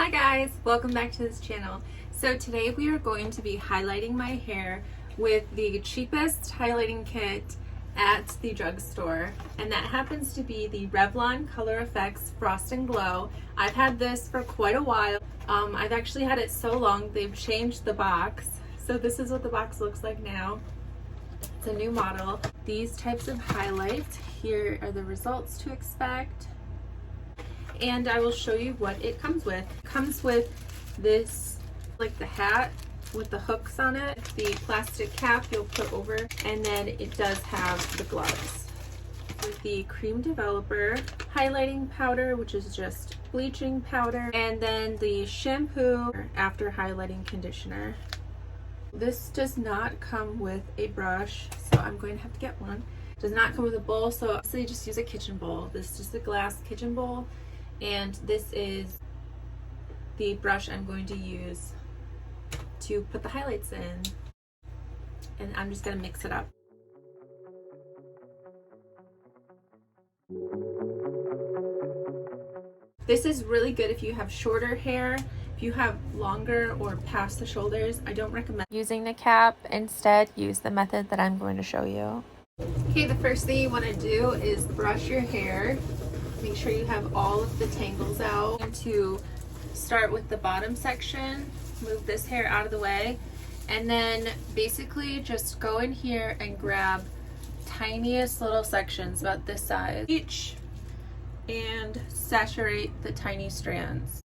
Hi guys, welcome back to this channel. So today we are going to be highlighting my hair with the cheapest highlighting kit at the drugstore, and that happens to be the Revlon Color Effects Frost and Glow. I've had this for quite a while. I've actually had it so long they've changed the box. So this is what the box looks like now. It's a new model. These types of highlights, here are the results to expect. And I will show you what it comes with. It comes with this, like the hat with the hooks on it, the plastic cap you'll put over, and then it does have the gloves. With the cream developer, highlighting powder, which is just bleaching powder, and then the shampoo after highlighting conditioner. This does not come with a brush, so I'm going to have to get one. It does not come with a bowl, so obviously just use a kitchen bowl. This is just a glass kitchen bowl. And this is the brush I'm going to use to put the highlights in. And I'm just going to mix it up. This is really good if you have shorter hair. If you have longer or past the shoulders, I don't recommend using the cap. Instead, use the method that I'm going to show you. Okay, the first thing you want to do is brush your hair. Make sure you have all of the tangles out. And to start with the bottom section, move this hair out of the way, and then basically just go in here and grab tiniest little sections about this size each and saturate the tiny strands.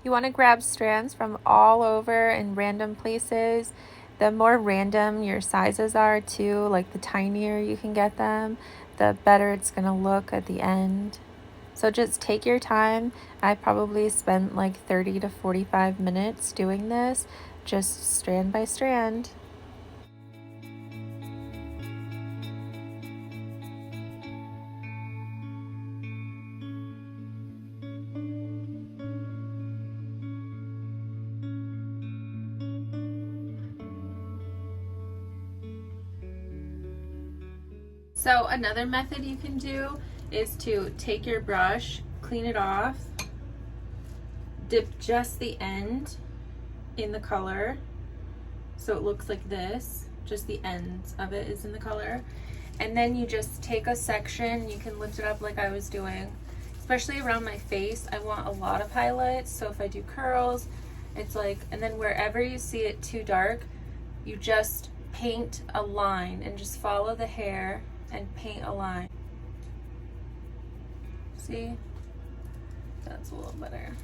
You want to grab strands from all over in random places. The more random your sizes are too, like the tinier you can get them, the better it's going to look at the end. So just take your time. I probably spent like 30 to 45 minutes doing this, just strand by strand. So another method you can do is to take your brush, clean it off, dip just the end in the color so it looks like this, just the ends of it is in the color, and then you just take a section, you can lift it up like I was doing, especially around my face. I want a lot of highlights, so if I do curls, it's like, and then wherever you see it too dark, you just paint a line and just follow the hair and paint a line. See? That's a little better.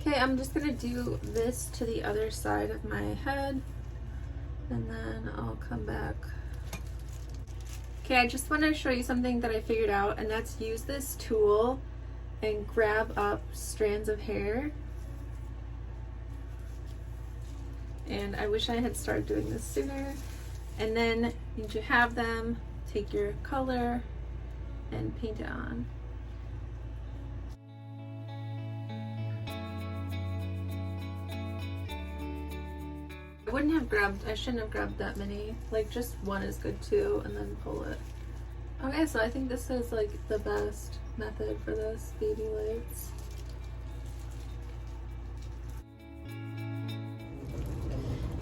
Okay, I'm just gonna do this to the other side of my head, and then I'll come back. Okay, I just want to show you something that I figured out, and that's use this tool and grab up strands of hair. And I wish I had started doing this sooner. And then once you have them, take your color and paint it on. I shouldn't have grabbed that many. Like just one is good too, and then pull it. Okay, so I think this is like the best method for this, baby lights.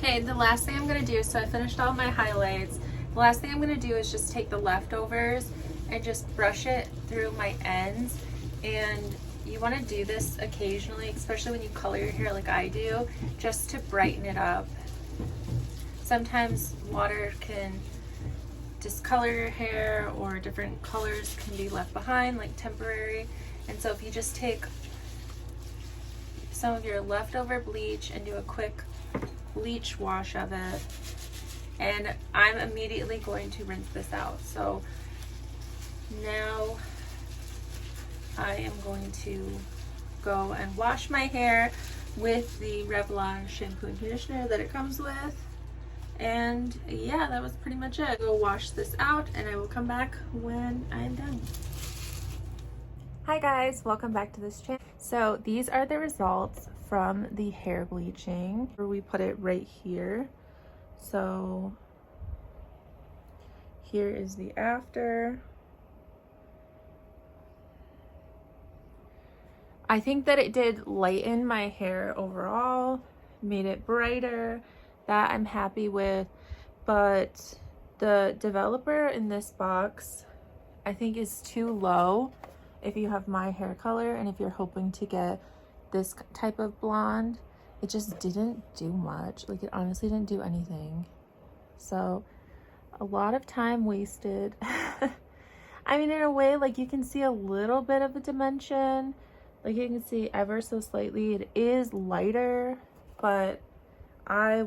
Okay, the last thing I'm going to do, so I finished all my highlights. The last thing I'm going to do is just take the leftovers and just brush it through my ends. And you want to do this occasionally, especially when you color your hair like I do, just to brighten it up. Sometimes water can discolor your hair, or different colors can be left behind, like temporary. And so if you just take some of your leftover bleach and do a quick bleach wash of it, and I'm immediately going to rinse this out. So now I am going to go and wash my hair with the Revlon shampoo and conditioner that it comes with. And yeah, that was pretty much it. Go wash this out and I will come back when I'm done. Hi guys, welcome back to this channel. So these are the results from the hair bleaching. We put it right here. So here is the after. I think that it did lighten my hair overall, made it brighter. That I'm happy with, but the developer in this box I think is too low if you have my hair color, and if you're hoping to get this type of blonde. It just didn't do much. Like, it honestly didn't do anything. So a lot of time wasted. I mean, in a way, like, you can see a little bit of the dimension, like you can see ever so slightly. It is lighter, but I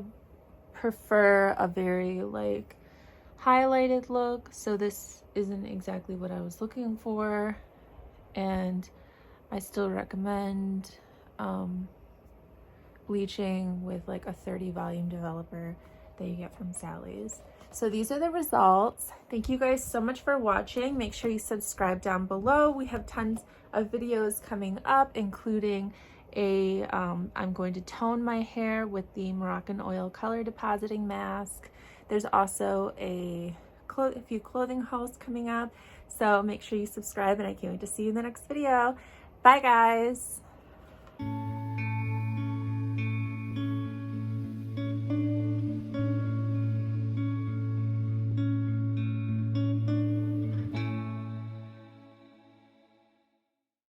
prefer a very like highlighted look, so this isn't exactly what I was looking for. And I still recommend bleaching with like a 30 volume developer that you get from Sally's. So these are the results. Thank you guys so much for watching. Make sure you subscribe down below. We have tons of videos coming up, including a I'm going to tone my hair with the Moroccan oil color depositing mask. There's also a few clothing hauls coming up, so make sure you subscribe, and I can't wait to see you in the next video. Bye guys.